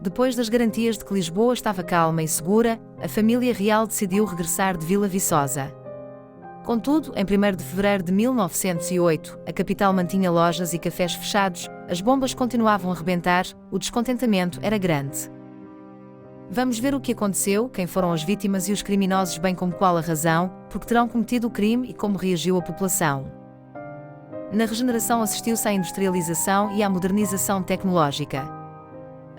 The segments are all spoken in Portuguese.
Depois das garantias de que Lisboa estava calma e segura, a família real decidiu regressar de Vila Viçosa. Contudo, em 1º de fevereiro de 1908, a capital mantinha lojas e cafés fechados, as bombas continuavam a rebentar, o descontentamento era grande. Vamos ver o que aconteceu, quem foram as vítimas e os criminosos, bem como qual a razão, por que terão cometido o crime e como reagiu a população. Na regeneração assistiu-se à industrialização e à modernização tecnológica.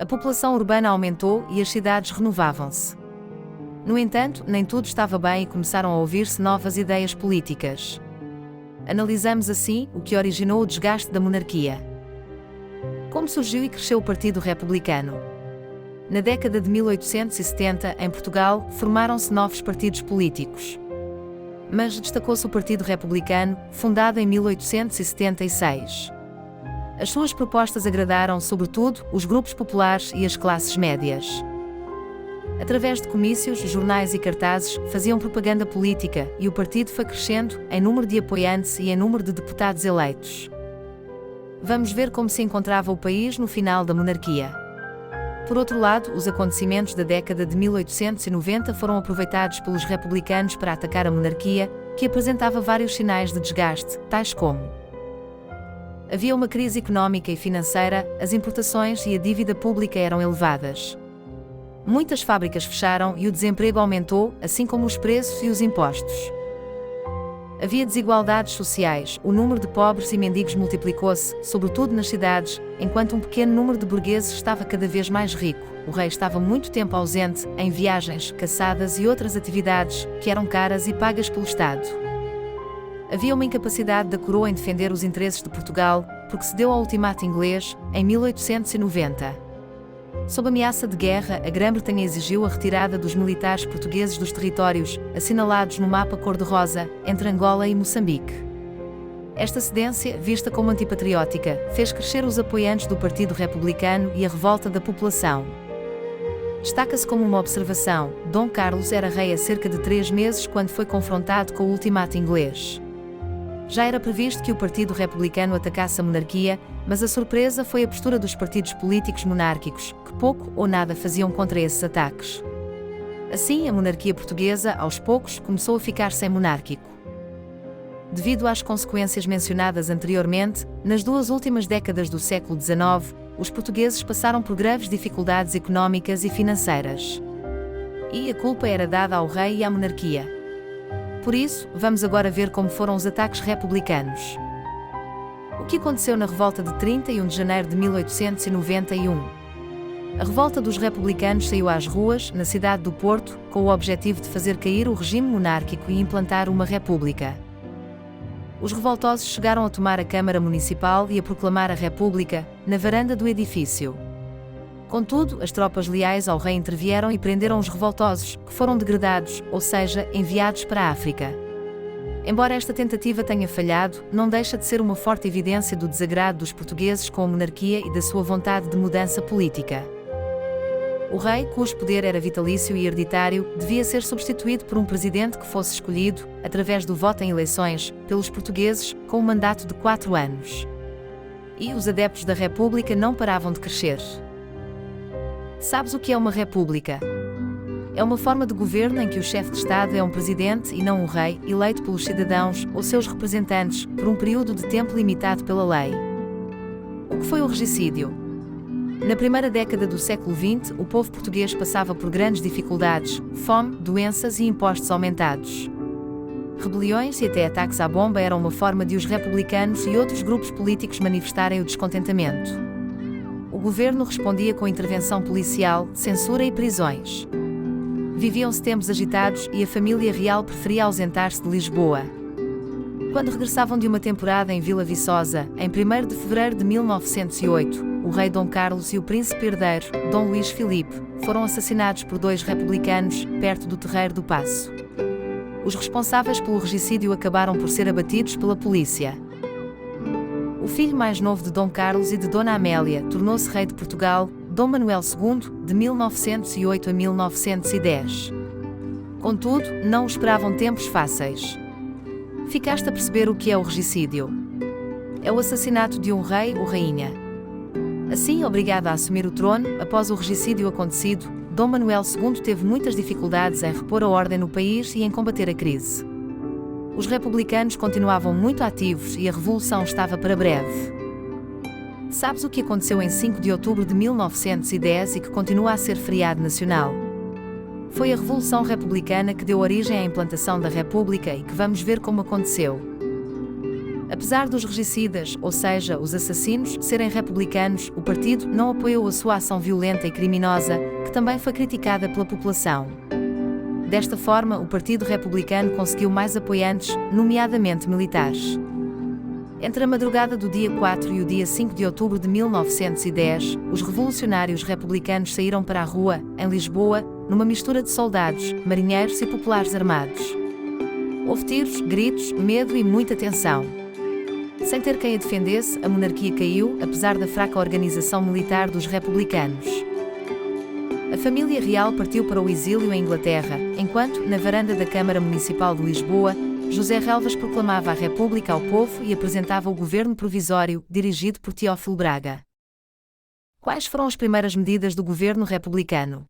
A população urbana aumentou e as cidades renovavam-se. No entanto, nem tudo estava bem e começaram a ouvir-se novas ideias políticas. Analisamos assim o que originou o desgaste da monarquia. Como surgiu e cresceu o Partido Republicano? Na década de 1870, em Portugal, formaram-se novos partidos políticos. Mas destacou-se o Partido Republicano, fundado em 1876. As suas propostas agradaram, sobretudo, os grupos populares e as classes médias. Através de comícios, jornais e cartazes, faziam propaganda política e o partido foi crescendo em número de apoiantes e em número de deputados eleitos. Vamos ver como se encontrava o país no final da monarquia. Por outro lado, os acontecimentos da década de 1890 foram aproveitados pelos republicanos para atacar a monarquia, que apresentava vários sinais de desgaste, tais como: havia uma crise económica e financeira, as importações e a dívida pública eram elevadas. Muitas fábricas fecharam e o desemprego aumentou, assim como os preços e os impostos. Havia desigualdades sociais, o número de pobres e mendigos multiplicou-se, sobretudo nas cidades, enquanto um pequeno número de burgueses estava cada vez mais rico. O rei estava muito tempo ausente, em viagens, caçadas e outras atividades, que eram caras e pagas pelo Estado. Havia uma incapacidade da coroa em defender os interesses de Portugal, porque cedeu ao ultimato inglês, em 1890. Sob ameaça de guerra, a Grã-Bretanha exigiu a retirada dos militares portugueses dos territórios, assinalados no mapa cor-de-rosa, entre Angola e Moçambique. Esta cedência, vista como antipatriótica, fez crescer os apoiantes do Partido Republicano e a revolta da população. Destaca-se como uma observação: Dom Carlos era rei há cerca de 3 meses quando foi confrontado com o ultimato inglês. Já era previsto que o Partido Republicano atacasse a monarquia, mas a surpresa foi a postura dos partidos políticos monárquicos, que pouco ou nada faziam contra esses ataques. Assim, a monarquia portuguesa, aos poucos, começou a ficar sem monárquico. Devido às consequências mencionadas anteriormente, nas 2 últimas décadas do século XIX, os portugueses passaram por graves dificuldades económicas e financeiras. E a culpa era dada ao rei e à monarquia. Por isso, vamos agora ver como foram os ataques republicanos. O que aconteceu na revolta de 31 de janeiro de 1891? A revolta dos republicanos saiu às ruas, na cidade do Porto, com o objetivo de fazer cair o regime monárquico e implantar uma república. Os revoltosos chegaram a tomar a Câmara Municipal e a proclamar a República, na varanda do edifício. Contudo, as tropas leais ao rei intervieram e prenderam os revoltosos, que foram degradados, ou seja, enviados para a África. Embora esta tentativa tenha falhado, não deixa de ser uma forte evidência do desagrado dos portugueses com a monarquia e da sua vontade de mudança política. O rei, cujo poder era vitalício e hereditário, devia ser substituído por um presidente que fosse escolhido, através do voto em eleições, pelos portugueses, com um mandato de 4 anos. E os adeptos da República não paravam de crescer. Sabes o que é uma república? É uma forma de governo em que o chefe de Estado é um presidente e não um rei, eleito pelos cidadãos ou seus representantes, por um período de tempo limitado pela lei. O que foi o regicídio? Na primeira década do século XX, o povo português passava por grandes dificuldades, fome, doenças e impostos aumentados. Rebeliões e até ataques à bomba eram uma forma de os republicanos e outros grupos políticos manifestarem o descontentamento. O governo respondia com intervenção policial, censura e prisões. Viviam-se tempos agitados e a família real preferia ausentar-se de Lisboa. Quando regressavam de uma temporada em Vila Viçosa, em 1º de fevereiro de 1908, o rei Dom Carlos e o príncipe herdeiro, Dom Luís Filipe, foram assassinados por 2 republicanos, perto do Terreiro do Paço. Os responsáveis pelo regicídio acabaram por ser abatidos pela polícia. O filho mais novo de Dom Carlos e de Dona Amélia tornou-se rei de Portugal, Dom Manuel II, de 1908 a 1910. Contudo, não esperavam tempos fáceis. Ficaste a perceber o que é o regicídio? É o assassinato de um rei ou rainha. Assim, obrigado a assumir o trono, após o regicídio acontecido, Dom Manuel II teve muitas dificuldades em repor a ordem no país e em combater a crise. Os republicanos continuavam muito ativos e a revolução estava para breve. Sabes o que aconteceu em 5 de outubro de 1910 e que continua a ser feriado nacional? Foi a Revolução Republicana que deu origem à implantação da República e que vamos ver como aconteceu. Apesar dos regicidas, ou seja, os assassinos, serem republicanos, o partido não apoiou a sua ação violenta e criminosa, que também foi criticada pela população. Desta forma, o Partido Republicano conseguiu mais apoiantes, nomeadamente militares. Entre a madrugada do dia 4 e o dia 5 de outubro de 1910, os revolucionários republicanos saíram para a rua, em Lisboa, numa mistura de soldados, marinheiros e populares armados. Houve tiros, gritos, medo e muita tensão. Sem ter quem a defendesse, a monarquia caiu, apesar da fraca organização militar dos republicanos. A família real partiu para o exílio em Inglaterra, enquanto, na varanda da Câmara Municipal de Lisboa, José Relvas proclamava a República ao povo e apresentava o governo provisório, dirigido por Teófilo Braga. Quais foram as primeiras medidas do governo republicano?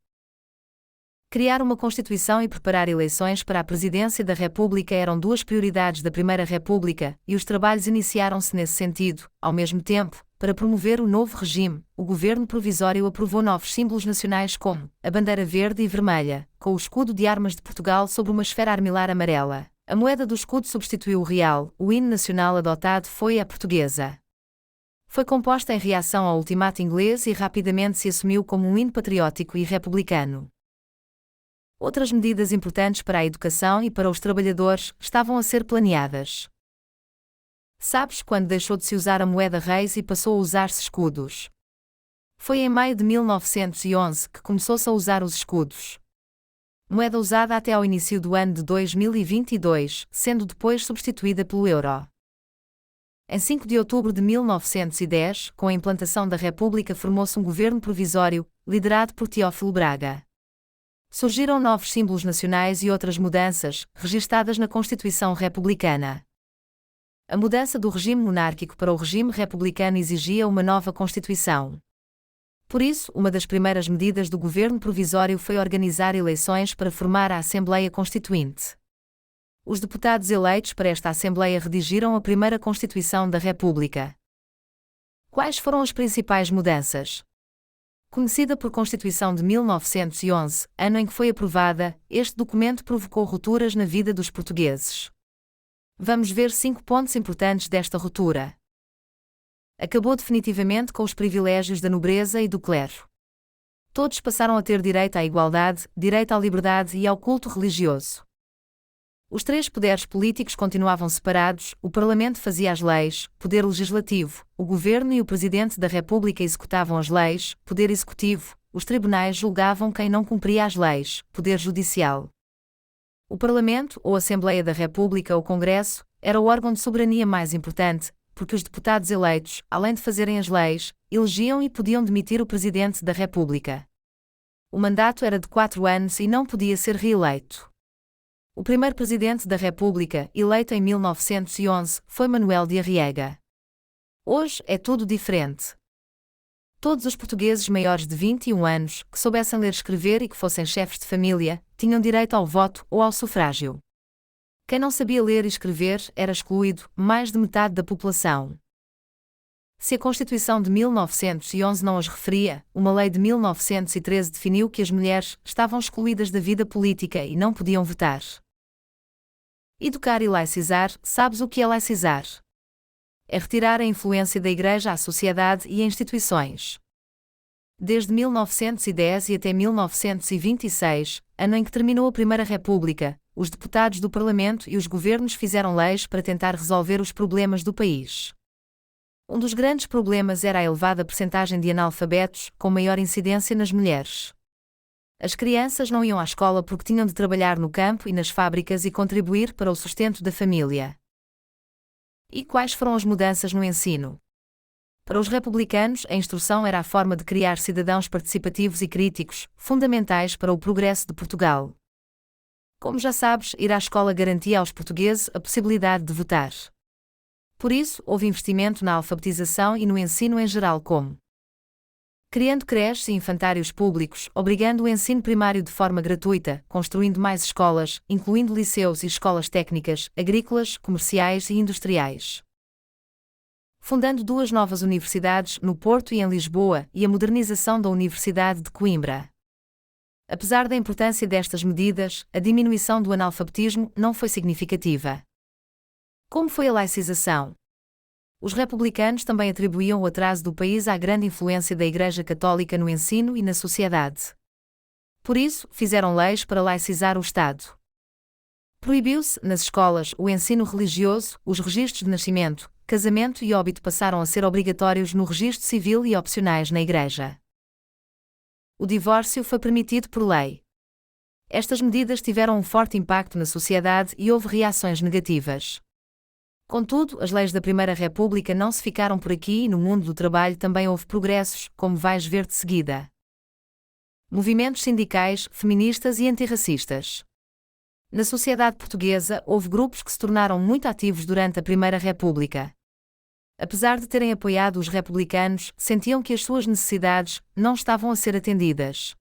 Criar uma Constituição e preparar eleições para a presidência da República eram duas prioridades da Primeira República, e os trabalhos iniciaram-se nesse sentido. Ao mesmo tempo, para promover o novo regime, o governo provisório aprovou novos símbolos nacionais como a bandeira verde e vermelha, com o escudo de armas de Portugal sobre uma esfera armilar amarela. A moeda do escudo substituiu o real, o hino nacional adotado foi a portuguesa. Foi composta em reação ao ultimato inglês e rapidamente se assumiu como um hino patriótico e republicano. Outras medidas importantes para a educação e para os trabalhadores estavam a ser planeadas. Sabes quando deixou de se usar a moeda reis e passou a usar-se escudos? Foi em maio de 1911 que começou-se a usar os escudos. Moeda usada até ao início do ano de 2022, sendo depois substituída pelo euro. Em 5 de outubro de 1910, com a implantação da República, formou-se um governo provisório, liderado por Teófilo Braga. Surgiram novos símbolos nacionais e outras mudanças, registadas na Constituição Republicana. A mudança do regime monárquico para o regime republicano exigia uma nova Constituição. Por isso, uma das primeiras medidas do governo provisório foi organizar eleições para formar a Assembleia Constituinte. Os deputados eleitos para esta Assembleia redigiram a primeira Constituição da República. Quais foram as principais mudanças? Conhecida por Constituição de 1911, ano em que foi aprovada, este documento provocou rupturas na vida dos portugueses. Vamos ver 5 pontos importantes desta ruptura. Acabou definitivamente com os privilégios da nobreza e do clero. Todos passaram a ter direito à igualdade, direito à liberdade e ao culto religioso. Os 3 poderes políticos continuavam separados, o Parlamento fazia as leis, poder legislativo, o governo e o Presidente da República executavam as leis, poder executivo, os tribunais julgavam quem não cumpria as leis, poder judicial. O Parlamento, ou Assembleia da República ou Congresso, era o órgão de soberania mais importante, porque os deputados eleitos, além de fazerem as leis, elegiam e podiam demitir o Presidente da República. O mandato era de 4 anos e não podia ser reeleito. O primeiro Presidente da República, eleito em 1911, foi Manuel de Arriaga. Hoje é tudo diferente. Todos os portugueses maiores de 21 anos, que soubessem ler e escrever e que fossem chefes de família, tinham direito ao voto ou ao sufrágio. Quem não sabia ler e escrever era excluído, mais de metade da população. Se a Constituição de 1911 não as referia, uma lei de 1913 definiu que as mulheres estavam excluídas da vida política e não podiam votar. Educar e laicizar, sabes o que é laicizar? É retirar a influência da Igreja à sociedade e a instituições. Desde 1910 e até 1926, ano em que terminou a Primeira República, os deputados do Parlamento e os governos fizeram leis para tentar resolver os problemas do país. Um dos grandes problemas era a elevada percentagem de analfabetos, com maior incidência nas mulheres. As crianças não iam à escola porque tinham de trabalhar no campo e nas fábricas e contribuir para o sustento da família. E quais foram as mudanças no ensino? Para os republicanos, a instrução era a forma de criar cidadãos participativos e críticos, fundamentais para o progresso de Portugal. Como já sabes, ir à escola garantia aos portugueses a possibilidade de votar. Por isso, houve investimento na alfabetização e no ensino em geral como criando creches e infantários públicos, obrigando o ensino primário de forma gratuita, construindo mais escolas, incluindo liceus e escolas técnicas, agrícolas, comerciais e industriais. Fundando 2 novas universidades, no Porto e em Lisboa, e a modernização da Universidade de Coimbra. Apesar da importância destas medidas, a diminuição do analfabetismo não foi significativa. Como foi a laicização? Os republicanos também atribuíam o atraso do país à grande influência da Igreja Católica no ensino e na sociedade. Por isso, fizeram leis para laicizar o Estado. Proibiu-se, nas escolas, o ensino religioso, os registros de nascimento, casamento e óbito passaram a ser obrigatórios no registro civil e opcionais na Igreja. O divórcio foi permitido por lei. Estas medidas tiveram um forte impacto na sociedade e houve reações negativas. Contudo, as leis da Primeira República não se ficaram por aqui e no mundo do trabalho também houve progressos, como vais ver de seguida. Movimentos sindicais, feministas e antirracistas. Na sociedade portuguesa, houve grupos que se tornaram muito ativos durante a Primeira República. Apesar de terem apoiado os republicanos, sentiam que as suas necessidades não estavam a ser atendidas.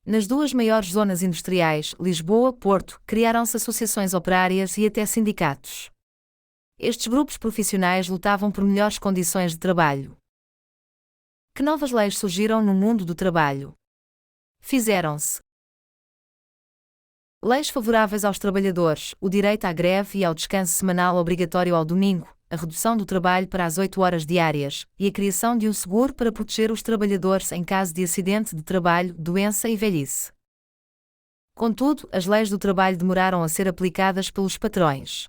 Nas 2 maiores zonas industriais, Lisboa e Porto, criaram-se associações operárias e até sindicatos. Estes grupos profissionais lutavam por melhores condições de trabalho. Que novas leis surgiram no mundo do trabalho? Fizeram-se leis favoráveis aos trabalhadores, o direito à greve e ao descanso semanal obrigatório ao domingo, a redução do trabalho para as 8 horas diárias, e a criação de um seguro para proteger os trabalhadores em caso de acidente de trabalho, doença e velhice. Contudo, as leis do trabalho demoraram a ser aplicadas pelos patrões.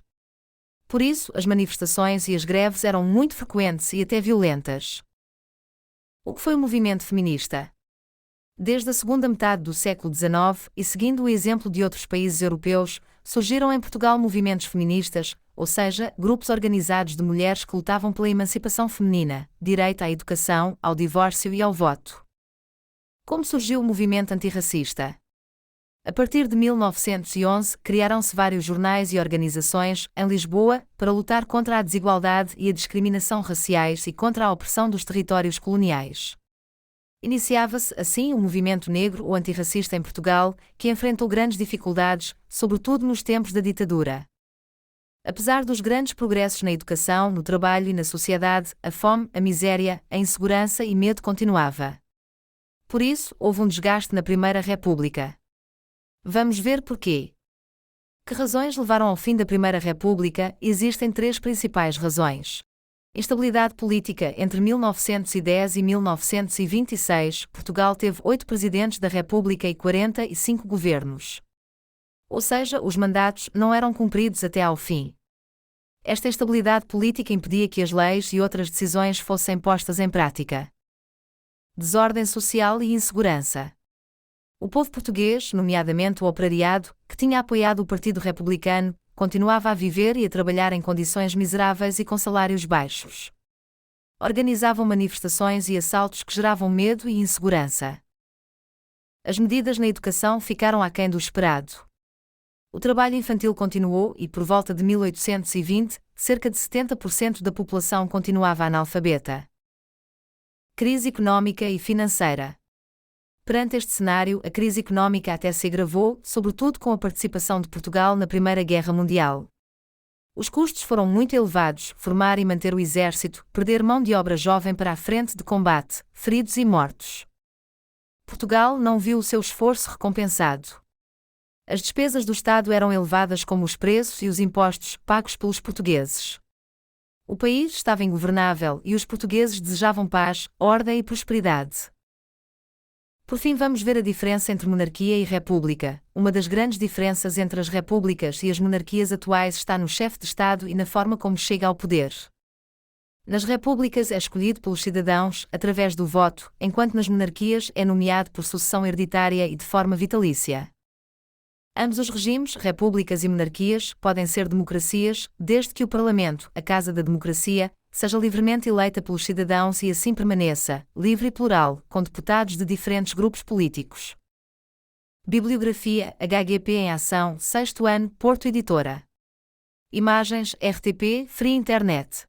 Por isso, as manifestações e as greves eram muito frequentes e até violentas. O que foi o movimento feminista? Desde a segunda metade do século XIX, e seguindo o exemplo de outros países europeus, surgiram em Portugal movimentos feministas, ou seja, grupos organizados de mulheres que lutavam pela emancipação feminina, direito à educação, ao divórcio e ao voto. Como surgiu o movimento antirracista? A partir de 1911, criaram-se vários jornais e organizações, em Lisboa, para lutar contra a desigualdade e a discriminação raciais e contra a opressão dos territórios coloniais. Iniciava-se, assim, o movimento negro ou antirracista em Portugal, que enfrentou grandes dificuldades, sobretudo nos tempos da ditadura. Apesar dos grandes progressos na educação, no trabalho e na sociedade, a fome, a miséria, a insegurança e medo continuava. Por isso, houve um desgaste na Primeira República. Vamos ver porquê. Que razões levaram ao fim da Primeira República? Existem 3 principais razões. Instabilidade política. Entre 1910 e 1926, Portugal teve 8 presidentes da República e 45 governos. Ou seja, os mandatos não eram cumpridos até ao fim. Esta instabilidade política impedia que as leis e outras decisões fossem postas em prática. Desordem social e insegurança. O povo português, nomeadamente o operariado, que tinha apoiado o Partido Republicano, continuava a viver e a trabalhar em condições miseráveis e com salários baixos. Organizavam manifestações e assaltos que geravam medo e insegurança. As medidas na educação ficaram aquém do esperado. O trabalho infantil continuou e, por volta de 1820, cerca de 70% da população continuava analfabeta. Crise económica e financeira. Perante este cenário, a crise económica até se agravou, sobretudo com a participação de Portugal na Primeira Guerra Mundial. Os custos foram muito elevados, formar e manter o exército, perder mão de obra jovem para a frente de combate, feridos e mortos. Portugal não viu o seu esforço recompensado. As despesas do Estado eram elevadas como os preços e os impostos pagos pelos portugueses. O país estava ingovernável e os portugueses desejavam paz, ordem e prosperidade. Por fim, vamos ver a diferença entre monarquia e república. Uma das grandes diferenças entre as repúblicas e as monarquias atuais está no chefe de Estado e na forma como chega ao poder. Nas repúblicas é escolhido pelos cidadãos, através do voto, enquanto nas monarquias é nomeado por sucessão hereditária e de forma vitalícia. Ambos os regimes, repúblicas e monarquias, podem ser democracias, desde que o Parlamento, a Casa da Democracia, seja livremente eleita pelos cidadãos e assim permaneça, livre e plural, com deputados de diferentes grupos políticos. Bibliografia HGP em Ação, 6º ano, Porto Editora. Imagens RTP, Free Internet.